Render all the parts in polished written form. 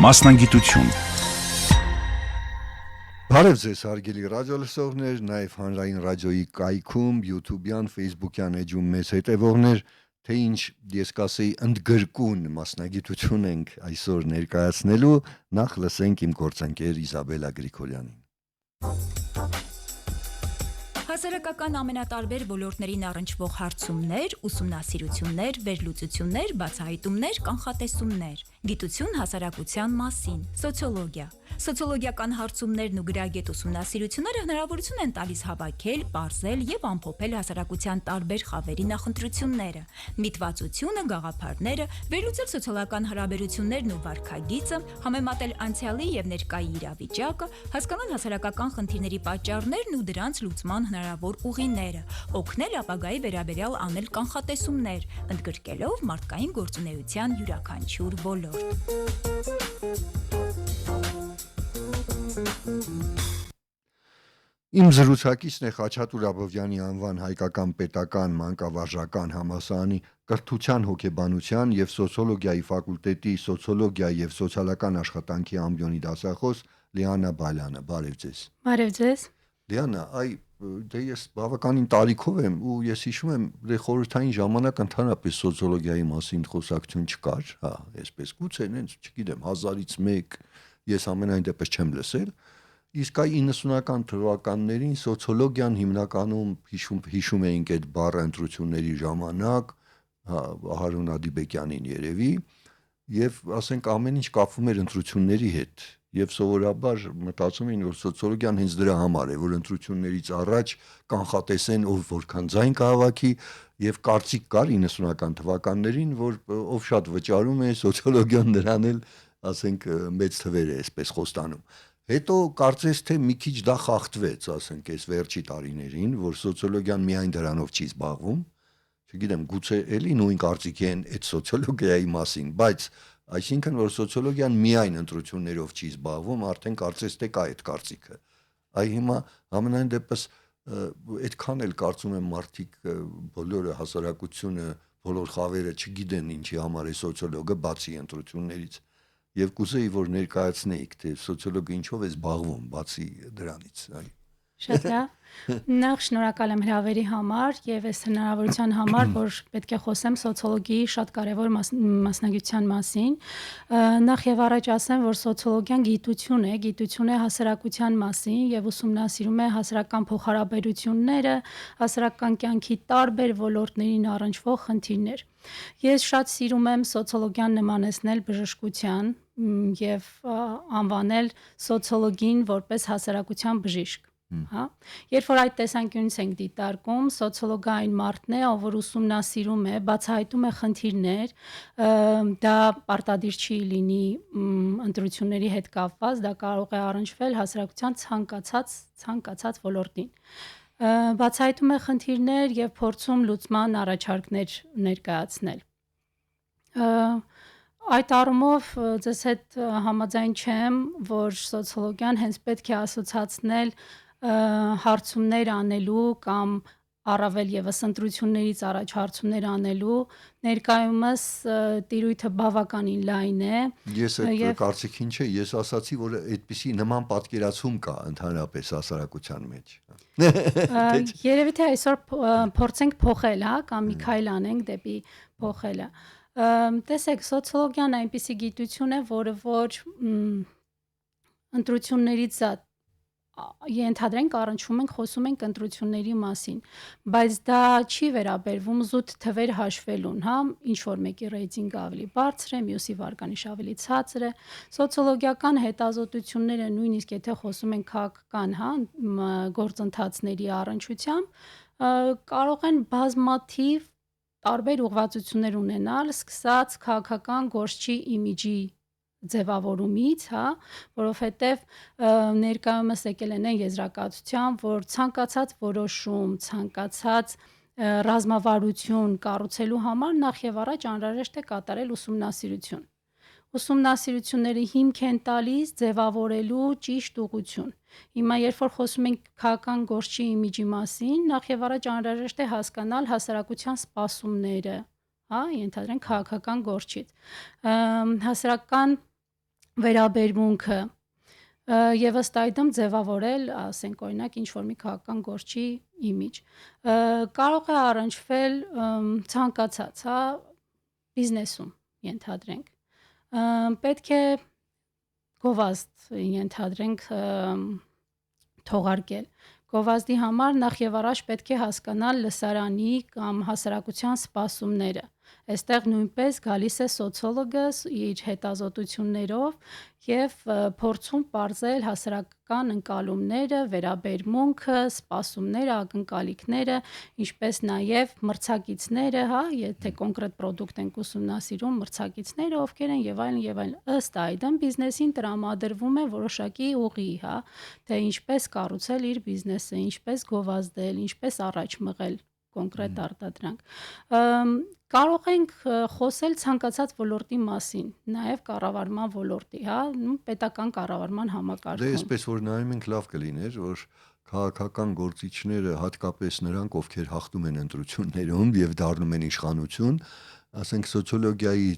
Մասնագիտություն։ Բարև ձեզ հարգելի ռադիոլսողներ, նաև հանրային ռադիոյի կայքում, YouTube-յան, Facebook-յան էջում մեզ հետևողներ, թե ինչ ես կասեի ընդգրկուն մասնագիտություն ենք այսօր ներկայացնելու, նախ լսենք իմ գործընկեր Իզաբելա Գրիգորյանին։ Հասարակական ամենատարբեր ոլորտներին առնչվող հարցումներ, ուսումնասիրություններ, վերլուծություններ, բացահայտումներ, կանխատեսումներ, գիտություն հասարակության մասին, սոցիոլոգիա։ Սոցիոլոգիական հարցումներն ու գրագետ ուսումնասիրությունները հնարավորություն են տալիս հավաքել, պարզել եւ ամփոփել հասարակության տարբեր խավերի նախընտրությունները, միտվածությունը, գաղափարները, վերլուծել սոցիալական հարաբերություններն ու վարքագիծը, համեմատել անցյալի եւ ներկայի իրավիճակը, հասկանալ հասարակական խնդիրների պատճառներն ու դրանց լուծման հնարավոր ուղիները, օգնել ապագայի վերաբերյալ անել կանխատեսումներ, ընդգրկելով մարդկային գործունեության յուրաքանչյուր ոլորտ։ Իմ զրուցակիցն է Խաչատուր Աբովյանի անվան հայկական պետական մանկավարժական համալսարանի կրթության հոգեբանության եւ սոցիոլոգիայի ֆակուլտետի սոցիոլոգիա եւ սոցիալական աշխատանքի ամբիոնի դասախոս Լիանա Բալյանը։ Բարև ձեզ։ Բարև ձեզ։ Լիանա, դե ես բավականին տարիքով եմ ու ես հիշում եմ, դե խորհրդային ժամանակ ընդհանրապես սոցիոլոգիայի մասին խոսակցություն չկար, հա, այսպես գուցե նենց, չգիտեմ, 1000-ից 1 ես ամենայն դեպս չեմ լսել։ Իսկ այ 90-ական թվականներին սոցիոլոգիան հիմնականում հիշում էինք այդ բառը ընտրությունների ժամանակ, Հարուն Ադիբեկյանին երևի, եւ ասենք ամեն ինչ կապվում էր ընտրությունների հետ, եւ սովորաբար մտածում էին, որ սոցիոլոգիան հենց դրա համար է, որ ընտրություններից առաջ կանխատեսեն ով որքան ձայն կհավաքի, եւ կարծիք կար 90-ական թվականներին, որ ով շատ վճարում է, սոցիոլոգիան նրան էլ, ասենք, մեծ թվեր է այսպես խոստանում։ Հետո կարծես թե մի քիչ դա խախտվեց, ասենք, այս վերջի տարիներին, որ սոցիոլոգիան միայն դրանով չի զբաղվում, չգիտեմ, գուցե էլի նույն կարծիքի են այդ սոցիոլոգիայի մասին, բայց այսինքն որ սոցիոլոգիան միայն ընտրություններով չի զբաղվում, արդեն կարծես թե կա այդ կարծիքը։ Այ հիմա ամենայն դեպս այդքան էլ կարծում եմ մարդիկ բոլորը հասարակությունը, բոլոր խավերը չգիտեն ինչի համար է սոցիոլոգը բացի ընտրություններից։ Եվ կուզեի, որ ներկայացնեիք, թե սոցիոլոգը ինչով է զբաղվում բացի դրանից, այ։ Շատ լավ։ Նախ շնորհակալ եմ հրավերի համար եւ այս հնարավորության համար, որ պետք է խոսեմ սոցիոլոգիայի շատ կարեւոր մասնագիտության մասին։ Նախ եւ առաջ ասեմ, որ սոցիոլոգիան գիտություն է հասարակության մասին եւ ուսումնասիրում է հասարակական փոխհարաբերությունները, հասարակական կյանքի տարբեր ոլորտներին առնչվող խնդիրներ։ Ես շատ սիրում եմ սոցիոլոգիան նմանեցնել բժշկության եւ անվանել սոցիոլոգին որպես հասարակության բժիշկ, հա։ Երբ որ այդ տեսանկյունից ենք դիտարկում, սոցիոլոգը այն մարդն է, ով որ ուսումնասիրում է, բացահայտում է խնդիրներ, դա պարտադիր չի լինի ընտրությունների հետ կապված, դա կարող է առնչվել հասարակության ցանկացած ոլորտին։ Բացահայտում է խնդիրներ եւ փորձում լուծման առաջարկներ ներկայացնել։ Այդ առումով ձեզ հետ համաձայն չեմ, որ սոցիոլոգիան հենց պետք է ասոցացնել հարցումներ անելու կամ առավել եւս ընտրություններից առաջ հարցումներ անելու, ներկայումս տիրույթը բավականին լայն է։ Ես այդ կարծիքին չէ, ես ասացի, որ այդպիսի նման պատկերացում կա ընդհանրապես հասարակության մեջ։ Երևի թե այսօր փորձենք փոխել, հա, կամ մի քայլ անենք դեպի փոխելը։ Տեսեք, սոցիոլոգիան այնպիսի գիտություն է, որը որ ընտրություններից ենթադրենք առնչվում ենք, խոսում ենք ընտրությունների մասին, բայց դա չի վերաբերվում զուտ թվեր հաշվելուն, հա, ինչ որ մեկի ռեյտինգը ավելի բարձր է, մյուսի վարկանիշ ավելի ցածր է։ Սոցիոլոգիական հետազոտությունները, նույնիսկ եթե խոսում ենք քաղաքական, հա, գործընթացների առնչությամբ, կարող են բազմաթիվ տարբեր ուղղվածություններ ունենալ, սկսած քաղաքական գործչի իմիջի ձևավորումից, հա, որովհետև ներկայումս եկել են եզրակացության, որ ցանկացած որոշում, ցանկացած ռազմավարություն կառուցելու համար նախ եւ առաջ անհրաժեշտ է կատարել ուսումնասիրություն։ Ուսումնասիրությունները հիմք են տալիս ձևավորելու ճիշտ ուղղություն։ Հիմա երբ որ խոսում ենք քաղաքական գործչի իմիջի մասին, նախ եւ առաջ անհրաժեշտ է հասկանալ հասարակության սպասումները, հա, ենթադրենք քաղաքական գործիչից։ Հասարակական վերաբերմունքը եւ ըստ այդմ ձևավորել, ասենք օրինակ ինչ որ մի քաղաքական գործի իմիջ։ Կարող է առնչվել ցանկացած, հա, բիզնեսում ենթադրենք։ Պետք է գովազդ ենթադրենք թողարկել։ Գովազդի համար նախ եւ առաջ պետք է հասկանալ լսարանի կամ հասարակության սպասումները։ Այստեղ նույնպես գալիս է սոցիոլոգը իր հետազոտություններով եւ փորձում պարզել հասարակական ընկալումները, վերաբերմունքը, սպասումները, ակնկալիքները, ինչպես նաեւ մրցակիցները, հա, եթե կոնկրետ product ենք ուսումնասիրում, մրցակիցները ովքեր են եւ այլն եւ այլն։ Ըստ այդմ բիզնեսին տրամադրվում է որոշակի ուղի, հա, թե ինչպես կառուցել իր բիզնեսը, ինչպես գովազդել, ինչպես առաջ մղել կոնկրետ արտադրանք։ Կարող ենք խոսել ցանկացած ոլորտի մասին, նաև կառավարման ոլորտի, հա, պետական կառավարման Դե համակարգում։ այսպես որ նայում ենք լավ կլիներ, որ քաղաքական գործիչները, հատկապես նրանք, ովքեր հաղթում են ընտրություններում եւ դառնում են իշխանություն, ասենք սոցիոլոգիայի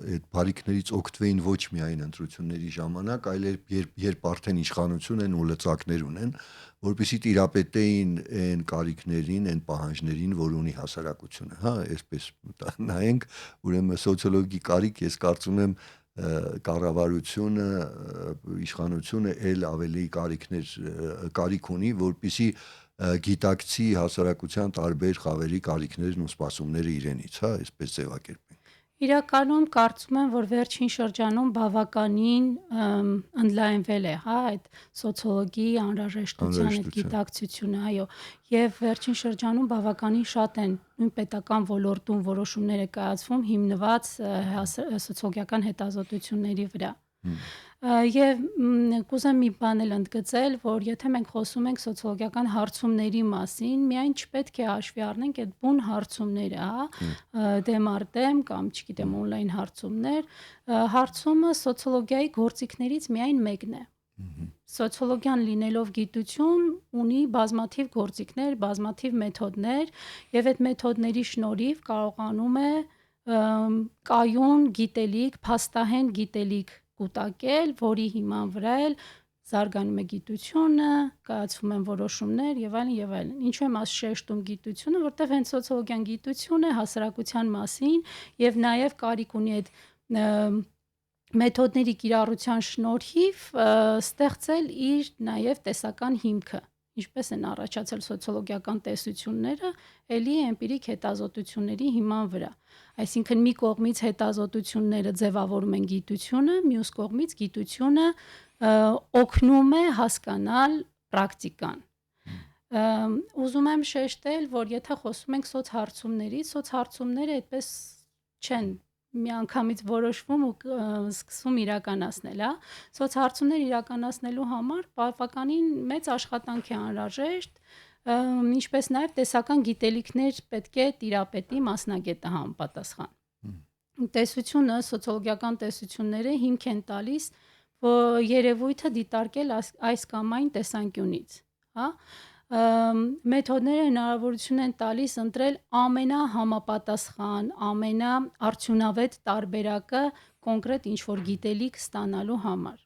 այդ բարիկներից օգտվեին ոչ միայն ընտրությունների ժամանակ, այլ երբ արդեն իշխանություն են ու լծակներ ունեն, որպեսզի տիրապետեին այն կարիքներին, այն պահանջներին, որ ունի հասարակությունը, հա, այսպես նայենք, ուրեմն սոցիոլոգի կարիք, ես կարծում եմ կառավարությունը, իշխանությունը էլ ավելի կարիք ունի, որպեսզի գիտակցի հասարակության տարբեր խավերի կարիքներն ու սպասումները իրենից, հա, այսպես ձևակերպենք։ Իրականում կարծում եմ, որ վերջին շրջանում բավականին ընդլայնվել է, հա, այդ սոցիոլոգի անհրաժեշտության այդ գիտակցությունը, այո, եւ վերջին շրջանում բավականին շատ են նույն պետական ոլորտում որոշումներ է կայացվում հիմնված սոցիոլոգիական հետազոտությունների վրա։ Եվ կուզեմ մի բան էլ ընդգծել, որ եթե մենք խոսում ենք սոցիոլոգիական հարցումների մասին, միայն չպետք է հաշվի առնենք այդ բուն հարցումները, հա, դեմարտեմ կամ չգիտեմ on-line հարցումներ, հարցումը սոցիոլոգիայի գործիքներից միայն մեկն է։ Սոցիոլոգիան լինելով գիտություն ունի բազմաթիվ գործիքներ, բազմաթիվ մեթոդներ, եւ այդ մեթոդների շնորհիվ կարողանում է կայուն գիտելիք, փաստահեն գիտելիք կուտակել, որի հիման վրա էլ զարգանում է գիտությունը, կայացվում են որոշումներ եւ այլն եւ այլն։ Ինչու եմ շեշտում գիտությունը, որտեղ հենց սոցիոլոգիան գիտություն է հասարակության մասին եւ նաեւ կարիք ունի այդ մեթոդների կիրառության շնորհիվ ստեղծել իր նաեւ տեսական հիմքը։ Ինչպես են առաջացել սոցիոլոգիական տեսությունները, ելի էմպիրիկ հետազոտությունների հիման վրա։ Այսինքն մի կողմից հետազոտությունները ձևավորում են գիտությունը, մյուս կողմից գիտությունը օգնում է հասկանալ պրակտիկան։ Ուզում եմ շեշտել, որ եթե խոսում ենք սոցհարցումներից, սոցհարցումները այդպես չեն միանգամից որոշվում ու սկսում իրականացնել, հա։ Սոցհարցումներ իրականացնելու համար բավականին մեծ աշխատանք է անհրաժեշտ, ինչպես նաև տեսական գիտելիքներ պետք է տիրապետի մասնագետը համապատասխան։ Տեսությունը, սոցիոլոգիական տեսությունները հիմք են տալիս երևույթը դիտարկել այս կամ այն տեսանկյունից, հա։ Մեթոդները հնարավորություն են տալիս ընտրել ամենահամապատասխան, ամենաարդյունավետ տարբերակը կոնկրետ ինչ-որ գիտելիք ստանալու համար։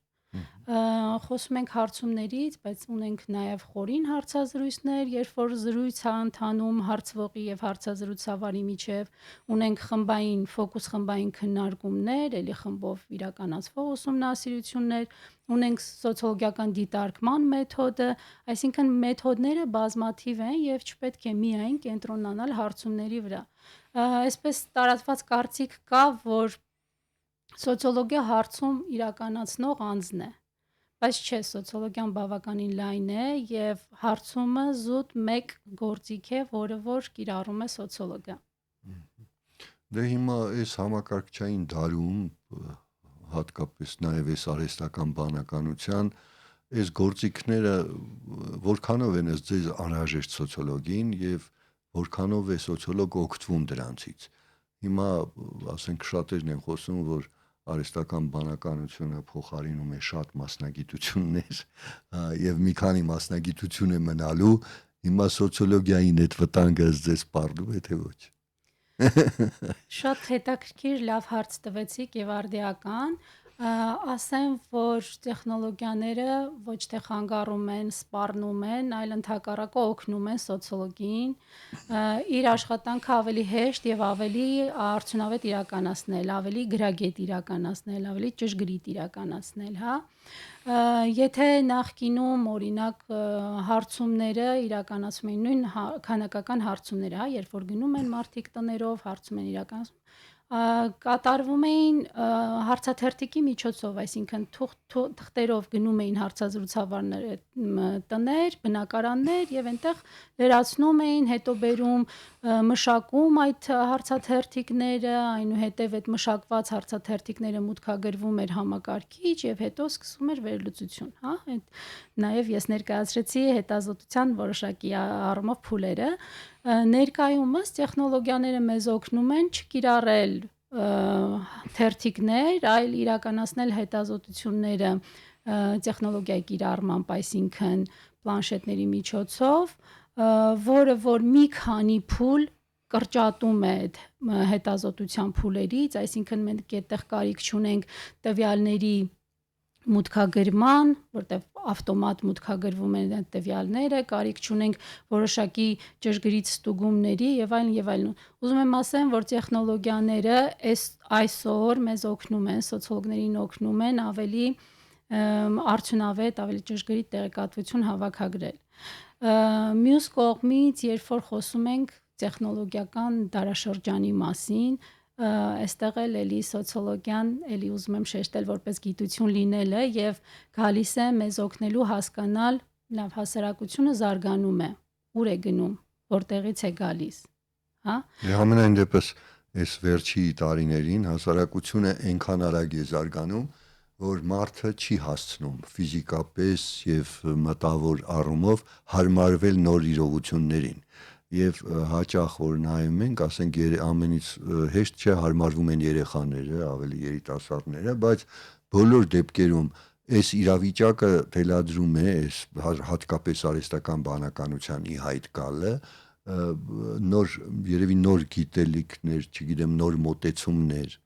Խոսում ենք հարցումներից, բայց ունենք նաև խորին հարցազրույցներ, երբ որ զրույց է ընթանում հարցվողի եւ հարցազրույցավարի միջև, ունենք խմբային, ֆոկուս խմբային քննարկումներ, ելի խմբով իրականացվող ուսումնասիրություններ, ունենք սոցիոլոգիական դիտարկման մեթոդը, այսինքն մեթոդները բազմաթիվ են եւ չպետք է միայն կենտրոնանալ հարցումների վրա։ Այսպես տարածված կարծիք կա, որ սոցիոլոգիա հարցում իրականացնող անձն է, բայց չէ, սոցիոլոգիան բավականին լայն է եւ հարցումը զուտ մեկ գործիք է, որը որ կիրառում է սոցիոլոգը։ Դե հիմա այս համակարգչային դարում հատկապես նաև այս արհեստական բանականության այս գործիքները որքանով են ձեզ անհրաժեշտ սոցիոլոգին եւ որքանով է սոցիոլոգը օգտվում դրանցից։ Հիմա ասենք շատերն են խոսում, որ արհեստական բանականությունը փոխարինում է շատ մասնագիտություններ եւ մի քանի մասնագիտություն է մնալու, հիմա սոցիոլոգիային այդ վտանգը ձեզ սպառնում է թե ոչ։ Շատ հետաքրքիր լավ հարց տվեցիք եւ արդիական, Ասեմ, որ տեխնոլոգիաները ոչ թե խանգարում են, սպառնում են, այլ ընդհակառակը օգնում են սոցիոլոգին իր աշխատանքը ավելի հեշտ եւ ավելի արդյունավետ իրականացնել, ավելի գրագետ իրականացնել, ավելի ճշգրիտ իրականացնել, հա։ Եթե նախկինում օրինակ հարցումները իրականացում են նույն քանակական հարցումները, հա, երբ որ գնում են մարդիկ տներով, հարցում են իրականացում կատարվում էին հարցաթերթիկի միջոցով, այսինքն թղթերով գնում էին հարցազրուցավարները տներ, բնակարաններ եւ այնտեղ լրացնում էին, հետո բերում մշակում այդ հարցաթերթիկները, այնուհետև այդ մշակված հարցաթերթիկները մուտքագրվում էր համակարգիչ եւ հետո սկսվում էր վերլուծություն, հա։ Այդ նաեւ ես ներկայացրեցի հետազոտության որոշակի առումով փուլերը։ Ներկայումս տեխնոլոգիաները մեզ օգնում են չկիրառել թերթիկներ, այլ իրականացնել հետազոտությունները տեխնոլոգիայի կիրառմամբ, այսինքն պլանշետների միջոցով, որը որ մի քանի փուլ կրճատում է այդ հետազոտության փուլերից, այսինքն մենք այդտեղ կարիք չունենք տվյալների մուտքագրման, որտեղ ավտոմատ մուտքագրվում են այդ տվյալները, կարիք չունենք որոշակի ճշգրիտ ստուգումների եւ այլն եւ այլն։ Ուզում եմ ասեմ, որ տեխնոլոգիաները այսօր մեզ օգնում են, սոցիոլոգներին օգնում են ավելի արդյունավետ, ավելի ճշգրիտ տեղեկատվություն հավաքագրել։ Մյուս կողմից, երբ որ խոսում ենք տեխնոլոգիական դարաշրջանի մասին, այստեղ էլի սոցիոլոգիան էլի ուզում եմ շեշտել որպես գիտություն լինելը եւ գալիս է մեզ օգնելու հասկանալ լավ հասարակությունը զարգանում է, ուր է գնում, որտեղից է գալիս, հա։ Համենայն դեպս այս վերջի տարիներին հասարակությունը այնքան արագ է զարգանում, որ մարդը չի հասցնում ֆիզիկապես եւ մտավոր առումով հարմարվել նոր իրողություններին։ Եվ հաճախ որ նայում ենք, ասենք ամենից հեշտ չէ հարմարվում են երեխաները, ավելի երիտասարդները, բայց բոլոր դեպքերում այս իրավիճակը թելադրում է այս հատկապես արհեստական բանականության ի հայտ գալը, երևի նոր գիտելիքներ, չգիտեմ, նոր մոտեցումներ,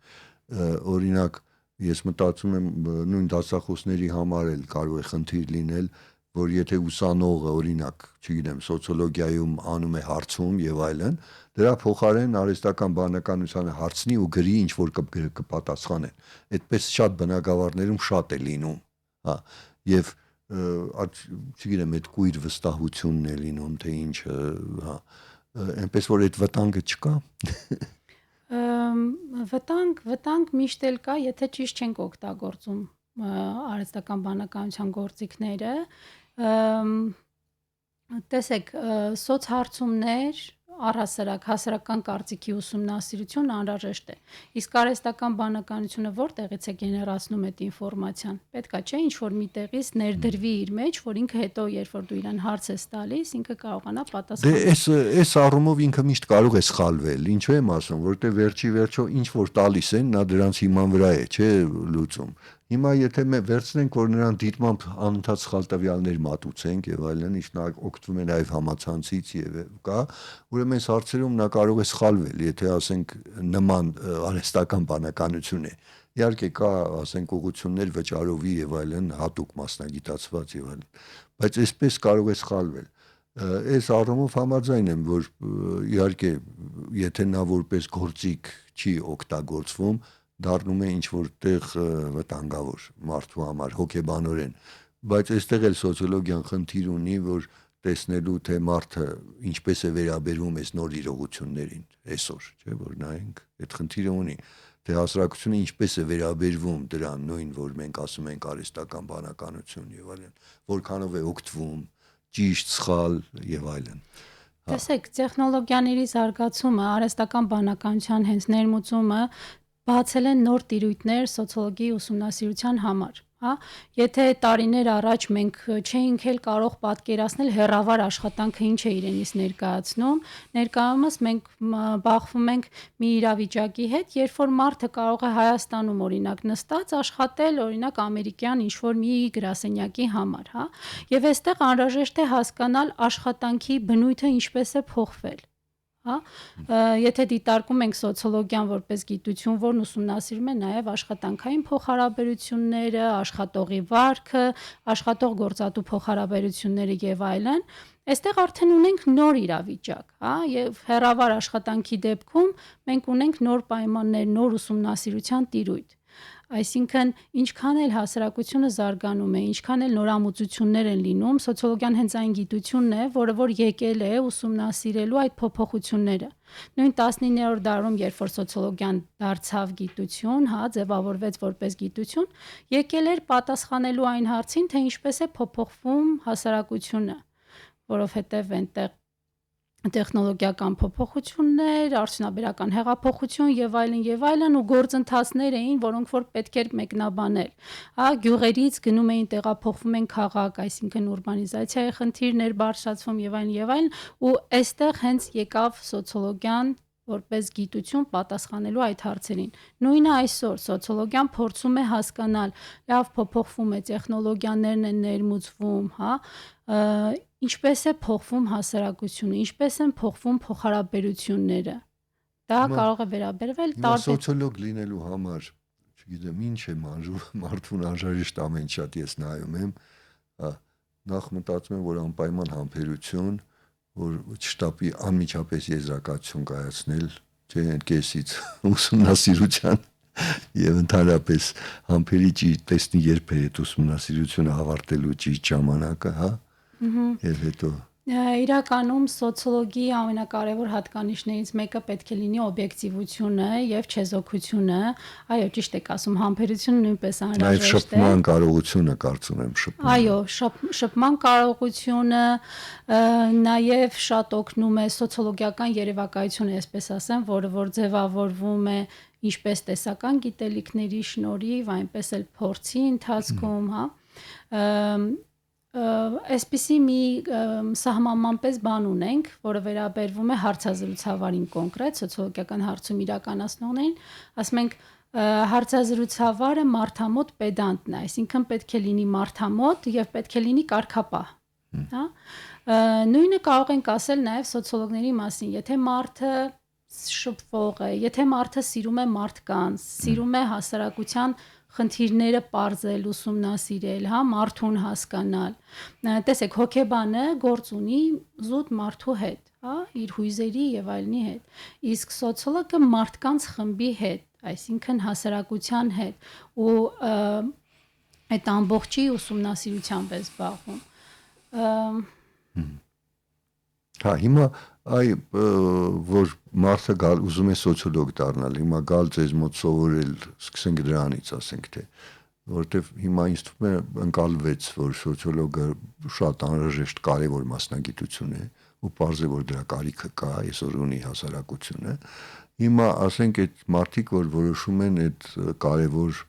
օրինակ ես մտածում եմ նույն դասախոսների համար էլ կարող է խնդիր լինել, որ եթե ուսանողը օրինակ, չգիտեմ, սոցիոլոգիայում անում է հարցում եւ այլն, դրա փոխարեն արհեստական բանականությանը հարցնի ու գրի ինչ որ կպատասխանեն։ Այդպես շատ բնակավարներում շատ է լինում, հա, եւ չգիտեմ, այդ կույր վստահությունն է լինում, թե ինչը, հա, այնպես որ այդ վտանգը չկա։ Վտանգ միշտ էլ կա, եթե ճիշտ չենք օգտագործում արհեստական բանականության գործիքները։ Տեսեք, սոցհարցումներ առհասարակ հասարակական կարծիքի ուսումնասիրություն անհրաժեշտ է։ Իսկ արհեստական բանականությունը որտեղից է գեներացնում այդ ինֆորմացիան։ Պետքա չէ ինչ-որ միտեղից ներդրվի իր մեջ, որ ինքը հետո երբ որ դու իրան հարց ես տալիս, ինքը կարողանա պատասխանել։ Դե այս առումով ինքը միշտ կարող է սխալվել։ Ինչու եմ ասում, որտեղ վերջո ինչ որ տալիս են, նա դրանց հիման վրա է, չէ, լուծում։ Հիմա եթե մենք վերցնենք, որ նրան դիտմամբ անընդհատ սխալ տվյալներ մատուցենք եւ այլն, իսկ նա օգտվում է նաեւ համացանցից եւ կա, ուրեմն այս հարցերում նա կարող է սխալվել, եթե ասենք նման արհեստական բանականություն է։ Իհարկե կա, ասենք, ուղղություններ վճարովի եւ այլն, հատուկ մասնագիտացված եւ այլն, բայց այսպես կարող է սխալվել։ Այս առումով համաձայն եմ, որ իհարկե եթե նա որպես գործիք չի օգտագործվում, դառնում է ինչ որտեղ վտանգավոր մարդու համար հոգեբանորեն, բայց այստեղ էլ սոցիոլոգիան խնդիր ունի, որ տեսնելու թե մարդը ինչպես է վերաբերվում այս նոր իրողություններին այսօր, չէ, որ նայենք, այդ խնդիրը ունի, թե հասարակությունը ինչպես է վերաբերվում դրան, նույն որ մենք ասում ենք արհեստական բանականություն եւ այլն, որքանով է օգտվում, ճիշտ, սխալ եւ այլն։ Տեսեք, տեխնոլոգիաների զարգացումը, արհեստական բանականության հենց ներմուծումը բացել են նոր տիրույթներ սոցիոլոգիայի ուսումնասիրության համար, հա։ Եթե տարիներ առաջ մենք չէինք էլ կարող պատկերացնել հեռավար աշխատանքը ինչ է իրենից ներկայացնում, ներկայումս մենք բախվում ենք մի իրավիճակի հետ, երբ որ մարդը կարող է Հայաստանում օրինակ նստած աշխատել օրինակ ամերիկյան ինչ-որ մի գրասենյակի համար, հա։ Եվ այստեղ անհրաժեշտ է հասկանալ աշխատանքի բնույթը ինչպես է փոխվել։ հա եթե դիտարկում ենք սոցիոլոգիան որպես գիտություն, որն ուսումնասիրում է նաև աշխատանքային փոխհարաբերությունները, աշխատողի վարքը, աշխատող գործատու փոխհարաբերությունները եւ այլն, այստեղ արդեն ունենք նոր իրավիճակ, հա, եւ հերավար աշխատանքի դեպքում մենք ունենք նոր պայմաններ, նոր ուսումնասիրության տիրույթ։ Այսինքն, ինչքան էլ հասարակությունը զարգանում է, ինչքան էլ նորամուծություններ են լինում, սոցիոլոգիան հենց այն գիտությունն է, որը որ եկել է ուսումնասիրելու այդ փոփոխությունները։ Նույն 19-րդ դարում, երբ որ սոցիոլոգիան դարձավ գիտություն, հա, ձևավորվեց որպես գիտություն, եկել էր պատասխանելու այն հարցին, թե ինչպես է փոփոխվում հասարակությունը, որովհետև այնտեղ տեխնոլոգիական փոփոխություններ, արդյունաբերական հեղափոխություն եւ այլն ու գործընթացներ էին, որոնք որ պետք էր մեկնաբանել։ Հա, գյուղերից գնում էին տեղափոխվում են քաղաք, այսինքն ուրբանիզացիայի խնդիրներ բարձրացվում եւ այլն, ու այստեղ հենց եկավ սոցիոլոգիան որպես գիտություն պատասխանելու այդ հարցերին։ Նույնը այսօր սոցիոլոգիան փորձում է հասկանալ, լավ փոփոխվում է, տեխնոլոգիաներն են ներմուծվում, հա, ինչպես է փոխվում հասարակությունը, ինչպես են փոխվում փոխհարաբերությունները։ Դա կարող է վերաբերվել տարբեր սոցիոլոգ լինելու համար, չգիտեմ, ինչ է մարդուն անհրաժեշտ ամեն շատ ես նայում եմ, նախ մտածում եմ, որ անպայման համբերություն, որ չտապի անմիջապես եզրակացություն կայացնել, չէ, կեսից ուսումնասիրության եւ ընդհանրապես համբերի ճիշտ տեսնի երբ է այդ ուսումնասիրությունը ավարտելու ճիշտ ժամանակը, հա։ Եվ հետո իրականում սոցիոլոգիի ամենակարևոր հատկանիշներից մեկը պետք է լինի օբյեկտիվությունը եւ չեզոքությունը, այո, ճիշտ եք ասում, համբերությունը նույնպես անհրաժեշտ է։ Նաեւ շփման կարողությունը, կարծում եմ, շփման։ Այո, շփման կարողությունը նաեւ շատ օգնում է սոցիոլոգիական երևակայությունը, այսպես ասեմ, որը որ ձևավորվում է ինչպես տեսական գիտելիքների շնորհիվ, այնպես էլ փորձի ընթացքում, հա։ Այսպիսի մի սահմանման պես բան ունենք, որը վերաբերվում է հարցազրույցավարին կոնկրետ, սոցիոլոգիական հարցում իրականացնողներին, ասում ենք հարցազրույցավարը մարդամոտ պետանտն է, այսինքն պետք է լինի մարդամոտ եւ պետք է լինի կարգապահ, հա։ Նույնը կարող ենք ասել նաեւ սոցիոլոգների մասին, եթե մարդը շփվող է, եթե մարդը սիրում է մարդկանց, սիրում է հասարակության խնդիրները պարզել, ուսումնասիրել, հա, մարդուն հասկանալ։ Տեսեք, հոգեբանը գործ ունի զուտ մարդու հետ, հա, իր հույզերի եւ այլնի հետ։ Իսկ սոցիոլոգը մարդկանց խմբի հետ, այսինքն հասարակության հետ ու այդ ամբողջի ուսումնասիրությամբ է զբաղվում։ Հա, հիմա որ մարդը ուզում է սոցիոլոգ դառնալ, հիմա գալ ձեզ մոտ սովորել, սկսենք դրանից, ասենք թե, որտեվ հիմա ինձ թվում է ընկալվեց, որ սոցիոլոգը շատ անհրաժեշտ կարևոր մասնագիտություն է, ու պարզ է, որ դրա կարիքը կա, այսօր ունի հասարակությունը։ Հիմա ասենք այդ մարդիկ, որ որոշում են այդ կարևոր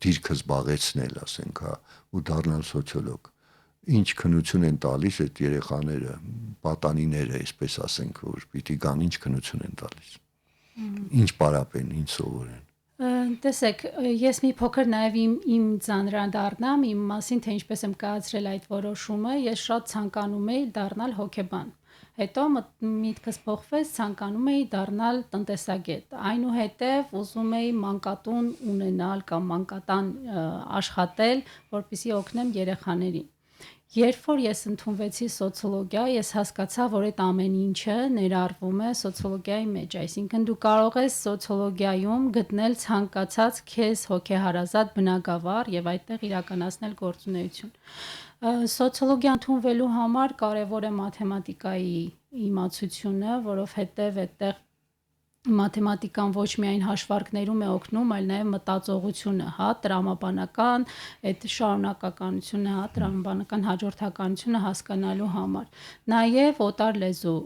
դիրքը զբաղեցնել, ասենք, հա, ու դառնալ սոցիոլոգ, ինչ քննություն են տալիս այդ երեխաները, պատանիները, այսպես ասենք, որ պիտի գան, ինչ քննություն են տալիս։ Ինչ պարապեն, ինչ սովորեն։ Տեսեք, ես մի փոքր նաև իմ ծանրադառնամ, իմ մասին, թե ինչպես եմ կայացրել այդ որոշումը, ես շատ ցանկանում էի դառնալ հոգեբան։ Հետո միտքս փոխվեց, ցանկանում էի դառնալ տնտեսագետ։ Այնուհետև ուզում էի մանկատուն ունենալ կամ մանկատան աշխատել, որպեսզի օգնեմ երեխաներին։ Երբ որ ես ընդունվեցի սոցիոլոգիա, ես հասկացա, որ այդ ամեն ինչը ներառվում է սոցիոլոգիայի մեջ, այսինքն դու կարող ես սոցիոլոգիայում գտնել ցանկացած քեզ հոգեհարազատ բնագավառ եւ այդտեղ իրականացնել գործունեություն։ Սոցիոլոգիա ընդունվելու համար կարևոր է մաթեմատիկայի իմացությունը, որովհետեւ այդտեղ մաթեմատիկան ոչ միայն հաշվարկներում է օգնում, այլ նաև մտածողությունը, հա, տրամաբանական, այդ շարունակականությունը, հա, տրամաբանական հաջորդականությունը հասկանալու համար։ Նաև օտար լեզու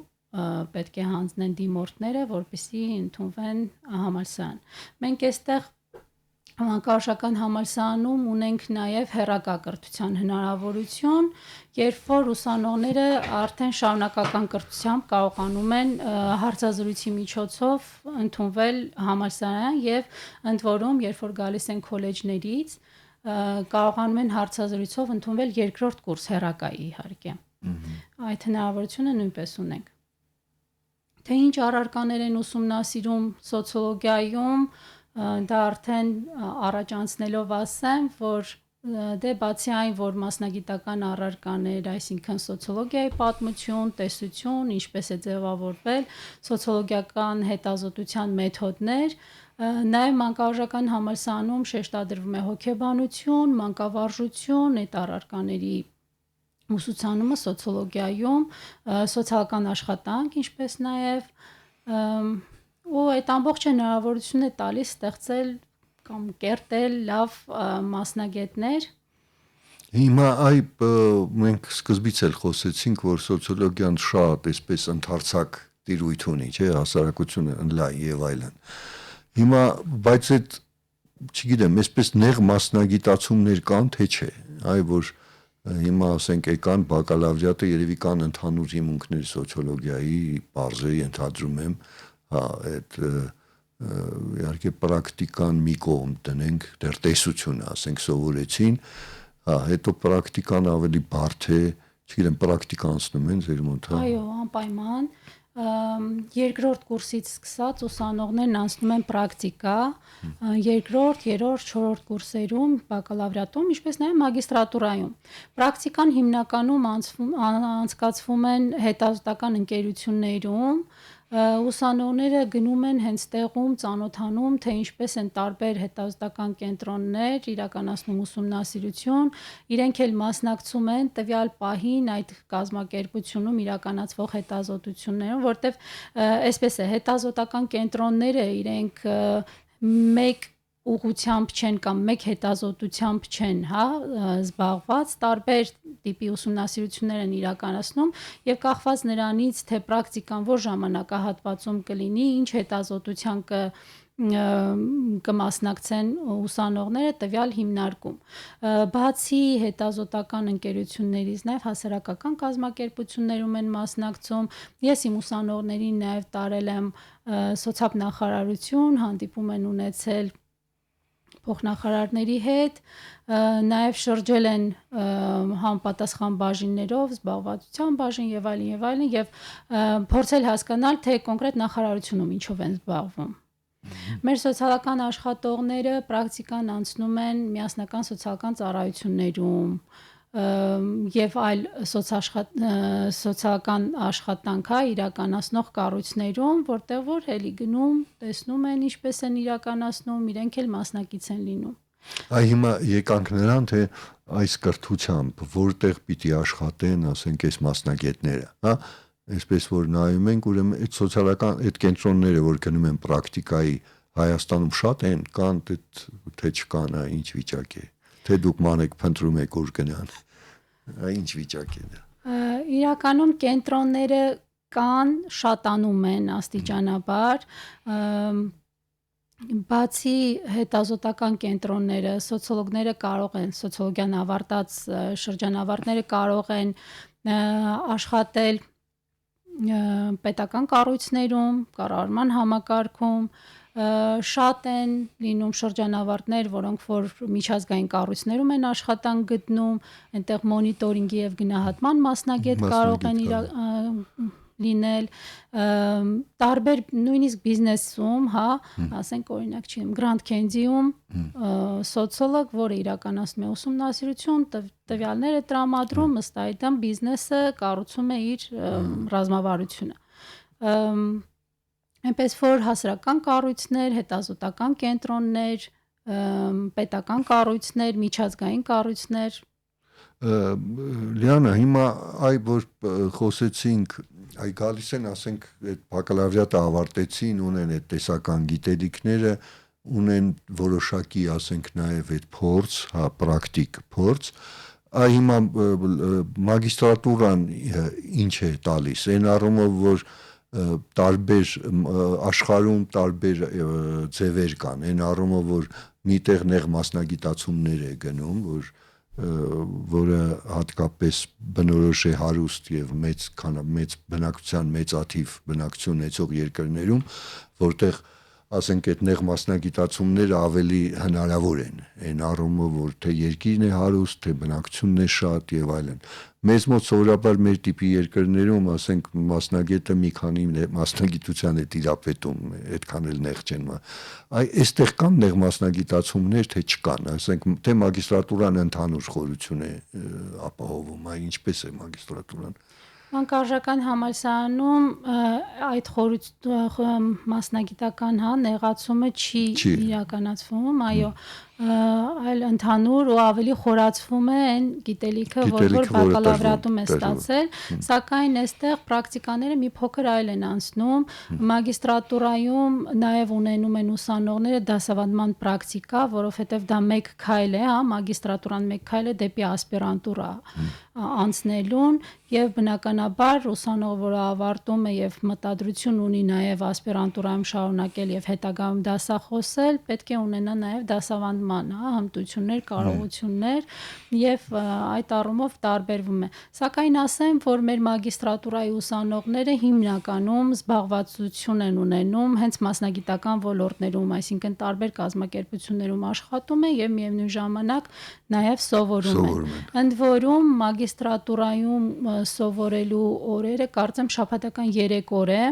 պետք է հանձնեն դիմորդները, որպեսզի ընդունվեն համալսարան։ Մենք այստեղ Մանկարոշական համալսարանում ունենք նաև հեռակա կրթության հնարավորություն, երբ որ ուսանողները արդեն շարունակական կրթությամբ կարողանում են հարցազրույցի միջոցով ընդունվել համալսարան եւ ընդ որում, երբ որ գալիս են քոլեջներից, կարողանում են հարցազրույցով ընդունվել երկրորդ կուրս հեռակայի իհարկե։ Այդ հնարավորությունը նույնպես ունենք։ Թե ինչ առարկաներ են ուսումնասիրում սոցիոլոգիայում, դա արդեն առաջ անցնելով ասեմ, որ դե բացի այն, որ մասնագիտական առարկաներ, այսինքն սոցիոլոգիայի պատմություն, տեսություն, ինչպես է ձևավորվել, սոցիոլոգիական հետազոտության մեթոդներ, նաև մանկավարժական համալսարանում շեշտադրվում է հոգեբանություն, մանկավարժություն, այդ առարկաների ուսուցանումը սոցիոլոգիայում, սոցիալական աշխատանք, ինչպես նաև ու այդ ամբողջ հնարավորություն է տալիս ստեղծել կամ կերտել լավ մասնագետներ։ Հիմա մենք սկզբից էլ խոսեցինք, որ սոցիոլոգիան շատ այսպես ընդարձակ տիրույթ ունի, չէ, հասարակությունը ընդլայ եւ այլն։ Հիմա բայց այդ չգիտեմ, այսպես նեղ մասնագիտացումներ կան, թե չէ, որ հիմա ասենք եկան բակալավրիատը երևի կան ընդհանուր հիմունքներ սոցիոլոգիայի, բարձր ենթադրում եմ, այդ իհարկե պրակտիկան մի կողմ տնենք, դեռ տեսությունը ասենք սովորեցին, հետո պրակտիկան ավելի բարդ է, չգիտեմ, պրակտիկա անցնում են ձեր մոտ, Այո, անպայման։ Երկրորդ կուրսից սկսած ուսանողներն անցնում են պրակտիկա, երկրորդ, երրորդ, չորրորդ կուրսերում, բակալավրիատում, ինչպես նաև մագիստրատուրայում։ Պրակտիկան հիմնականում անցկացվում են հետազոտական ընկերություններում, ուսանողները գնում են հենց տեղում, ծանոթանում, թե ինչպես են տարբեր հետազոտական կենտրոններ իրականացնում ուսումնասիրություն, իրենք էլ մասնակցում են տվյալ պահին այդ կազմակերպությունում իրականացվող հետազոտություններում, որտեվ այսպես է, հետազոտական կենտրոնները իրենք մեկ ուղղությամբ չեն կամ մեկ հետազոտությամբ չեն, զբաղված, տարբեր տիպի ուսումնասիրություններ են իրականացնում եւ կախված նրանից, թե պրակտիկան որ ժամանակահատվածում կլինի, ինչ հետազոտության կմասնակցեն ուսանողները տվյալ հիմնարկում։ Բացի հետազոտական ընկերություններից նաև հասարակական կազմակերպություններում են մասնակցում։ Ես իմ ուսանողներին նաև տարել եմ սոցիալնախարարություն, հանդիպում են ունեցել փոխնախարարների հետ, նաև շրջել են համապատասխան բաժիններով, զբաղվածության բաժին եւ այլն եւ փորձել հասկանալ, թե կոնկրետ նախարարությունում ինչով են զբաղվում։ Մեր սոցիալական աշխատողները պրակտիկան անցնում են միասնական սոցիալական ծառայություններում եւ այլ սոցիալական աշխատանք իրականացնող կառույցներում, որտեղ որ էլի գնում, տեսնում են ինչպես են իրականացնում, իրենք էլ մասնակից են լինում։ Հիմա եկանք նրան, թե այս կրթությամբ որտեղ պիտի աշխատեն, ասենք, այս մասնագետները, այսպես որ նայում ենք, ուրեմն այդ սոցիալական այդ կենտրոնները, որ գնում են պրակտիկայի, Հայաստանում շատ են, կան թե չկան, ինչ վիճակ է, թե դուք մանեք փնտրում եք որ գնան, ինչ վիճակ է դա։ Իրականում կենտրոնները կան, շատանում են աստիճանաբար, բացի հետազոտական կենտրոնները, սոցիոլոգները կարող են, սոցիոլոգիան ավարտած շրջանավարտները կարող են աշխատել պետական կառույցներում, կառավարման համակարգում, շատ են լինում շրջանավարտներ, որոնք որ միջազգային կառույցներում են աշխատանք գտնում, այնտեղ մոնիտորինգի եւ գնահատման մասնագետ կարող են լինել, տարբեր նույնիսկ բիզնեսում, ասենք օրինակ չեմ, Grand Candy-ում սոցիոլոգ, որը իրականացնում է ուսումնասիրություն, տվյալներ է տրամադրում, ըստ այդմ բիզնեսը կառուցում է իր ռազմավարությունը։ Այնպես որ հասարակական կառույցներ, հետազոտական կենտրոններ, պետական կառույցներ, միջազգային կառույցներ։ Լիանա, հիմա որ խոսեցինք, գալիս են, ասենք, այդ բակալավրիատը ավարտեցին, ունեն այդ տեսական գիտելիքները, ունեն որոշակի, ասենք, նաև այդ փորձ, պրակտիկ փորձ, հիմա մագիստրատուրան ինչ է տալիս, այն առումով, որ տարբեր աշխարհում տարբեր ձևեր կան, այն առումով, որ միտեղ նեղ մասնագիտացումներ է գնում, որը հատկապես բնորոշ է հարուստ եւ մեծ բնակչության մեծաթիվ բնակչություն ունեցող երկրներում, որտեղ ասենք այդ նեղ մասնագիտացումները ավելի հնարավոր են այն առումով որ թե երկիրն է հարուստ թե բնակչությունն է շատ եւ այլն մեզ մոտ սովորաբար մեր տիպի երկրներում ասենք մասնագետը մի քանի մասնագիտության է տիրապետում այդքան էլ նեղ չեն այստեղ կան նեղ մասնագիտացումներ թե չկան ասենք թե մագիստրատուրան ընդհանուր խորություն է ապահովում ինչպես է մագիստրատուրան Մանկարժական համալսարանում այդ մասնագիտական նեղացումը չի իրականացվում, այո, այլ ընդհանուր ու ավելի խորացվում է այն գիտելիքը, որ բակալավրիատում է ստացել, սակայն այստեղ պրակտիկաները մի փոքր այլ են անցնում, մագիստրատուրայում նաև ունենում են ուսանողները դասավանդման պրակտիկա, որովհետև դա մեկ քայլ է, մագիստրատուրան մեկ քայլ է դեպի ասպիրանտուրա անցնելուն եւ բնականաբար ուսանողը որը ավարտում է եւ մտադրություն ունի նաեւ ասպիրանտուրայում շարունակել եւ հետագայում դասախոսել պետք է ունենա նաեւ դասավանդման հմտություններ, կարողություններ եւ այդ առումով տարբերվում է սակայն ասեմ որ մեր մագիստրատուրայի ուսանողները հիմնականում զբաղվածություն են ունենում հենց մասնագիտական ոլորտներում այսինքն տարբեր կազմակերպություններում աշխատում են եւ միևնույն ժամանակ նաեւ սովորում են ընդ որում մագիստրատուրայում սովորելու օրերը կարծեմ շաբաթական 3 օր է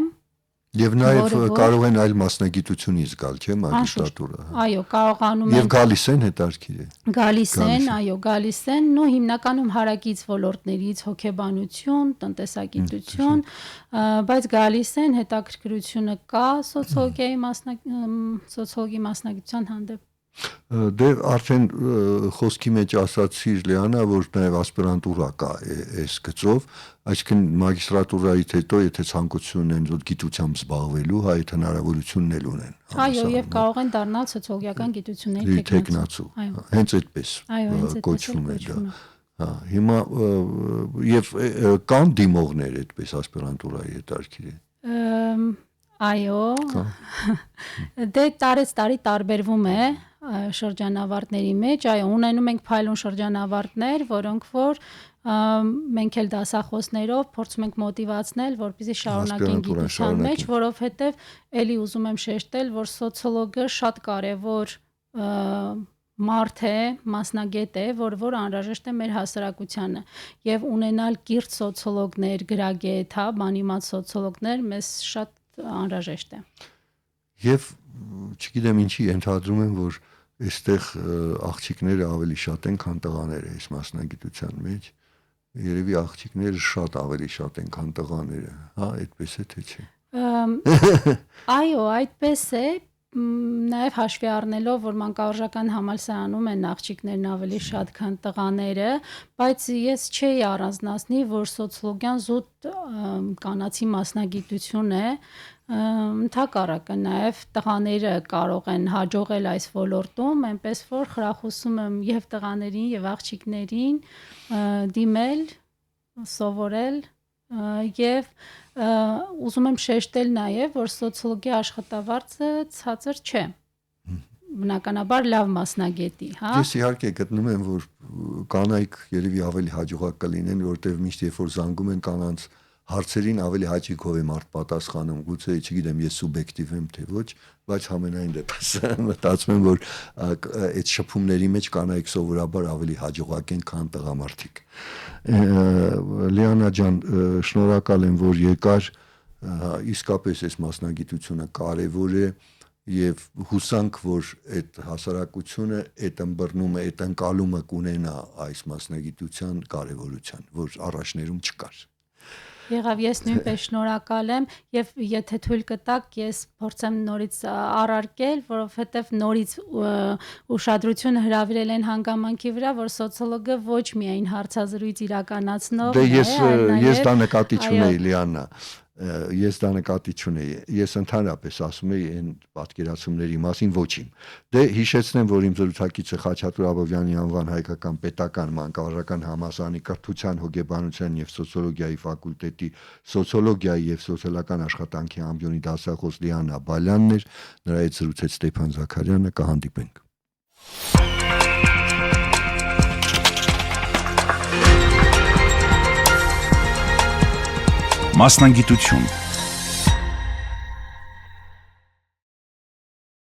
Եվ նաև կարող են այլ մասնագիտությունից գալ, չէ՞, մագիստրատուրա։ Այո, կարողանում են։ Եվ գալիս են հետարքիր է։ Գալիս են, այո, գալիս են, ու հիմնականում հարակից ոլորտներից հոգեբանություն, տնտեսագիտություն, բայց գալիս են, հետաքրքրությունը կա սոցիոլոգիայի մասնագիտության հանդեպ։ Դե արդեն խոսքի մեջ ասացիր Լիանա, որ նաև ասպիրանտուրա կա այս գծով, այսինքն մագիստրատուրայից հետո եթե ցանկություն ունեն գիտությամբ զբաղվելու, այդ հնարավորությունն էլ ունեն։ Այո, եւ կարող են դառնալ սոցիոլոգիական գիտությունների տեխնացու։ Հենց այդպես կոչվում է դա։ Հիմա եւ կան դիմողներ այդպես ասպիրանտուրայի հետարքիր։ Այո։ Դե տարի տարբերվում է շրջանավարտների մեջ, այո, ունենում ենք փայլուն շրջանավարտներ, որոնք որ մենք էլ դասախոսներով փորձում ենք մոտիվացնել, որպեսզի շարունակեն գիտության մեջ, որովհետև էլի ուզում եմ շեշտել, որ սոցիոլոգը շատ կարևոր մարդ է, մասնագետ է, որ անհրաժեշտ է մեր հասարակությանը եւ ունենալ կիրթ սոցիոլոգներ, գրագետ, բանիմաց սոցիոլոգներ մեզ շատ անհրաժեշտ է։ Եվ չգիտեմ ինչի ենթադրում եմ, որ այստեղ աղջիկները ավելի շատ են, քան տղաները այս մասնագիտության մեջ։ Երևի աղջիկները շատ ավելի շատ են, քան տղաները, այդպես է թե չէ։ Այո, այդպես է, նաև հաշվի առնելով, որ մանկավարժական համալսարանում են աղջիկներն ավելի շատ, քան տղաները, բայց ես չէի առանձնացնի, որ սոցիոլոգիան զուտ կանացի մասնագիտություն է, ընդհակառակը նաև տղաները կարող են հաջողել այս ոլորտում, այնպես որ խրախուսում եմ եւ տղաներին եւ աղջիկներին դիմել, սովորել եւ ուզում եմ շեշտել նաև, որ սոցիոլոգիա աշխատավարձը ցածր չէ։ Բնականաբար լավ մասնագետի, Ես իհարկե գտնում եմ, որ կանայք երևի ավելի հաջողակ կլինեն, որտեղ միշտ երբ որ զանգում են կանանց հարցերին ավելի հաճիկով է մարդ պատասխանում, գուցե չգիտեմ ես սուբյեկտիվ եմ թե ոչ, բայց համենայն դեպս մտածում եմ, որ այդ շփումների մեջ կանայք սովորաբար ավելի հաջողակ են, քան տղամարդիկ։ Լիանա ջան, շնորհակալ եմ, որ եկար, իսկապես այս մասնագիտությունը կարևոր է եւ հուսանք, որ այդ հասարակությունը այդ ըմբռնումը, այդ ընկալումը կունենա այս մասնագիտության կարևորության, որ առաջներում չկար։ Եղավ, ես նույնպես շնորհակալ եմ եւ եթե թույլ կտաք, ես փորձեմ նորից առարկել, որովհետեւ նորից ուշադրությունը հրավիրել են հանգամանքի վրա, որ սոցիոլոգը ոչ միայն հարցազրույց իրականացնող է, ես դա նկատի չունեի, Լիանա, ես դա նկատի չունեի, ես ընդհանրապես ասում եի այն պատկերացումների մասին ոչինչ։ Դե հիշեցնեմ, որ իմ զրուցակիցը Խաչատուր Աբովյանի անվան հայկական պետական մանկավարժական համալսարանի կրթության, հոգեբանության եւ սոցիոլոգիայի ֆակուլտետի սոցիոլոգիայի եւ սոցիալական աշխատանքի ամբիոնի դասախոս Լիանա Բալյանն էր, նրա հետ զրուցեց Ստեփան Զաքարյանը, կհանդիպենք։ Մասնագիտություն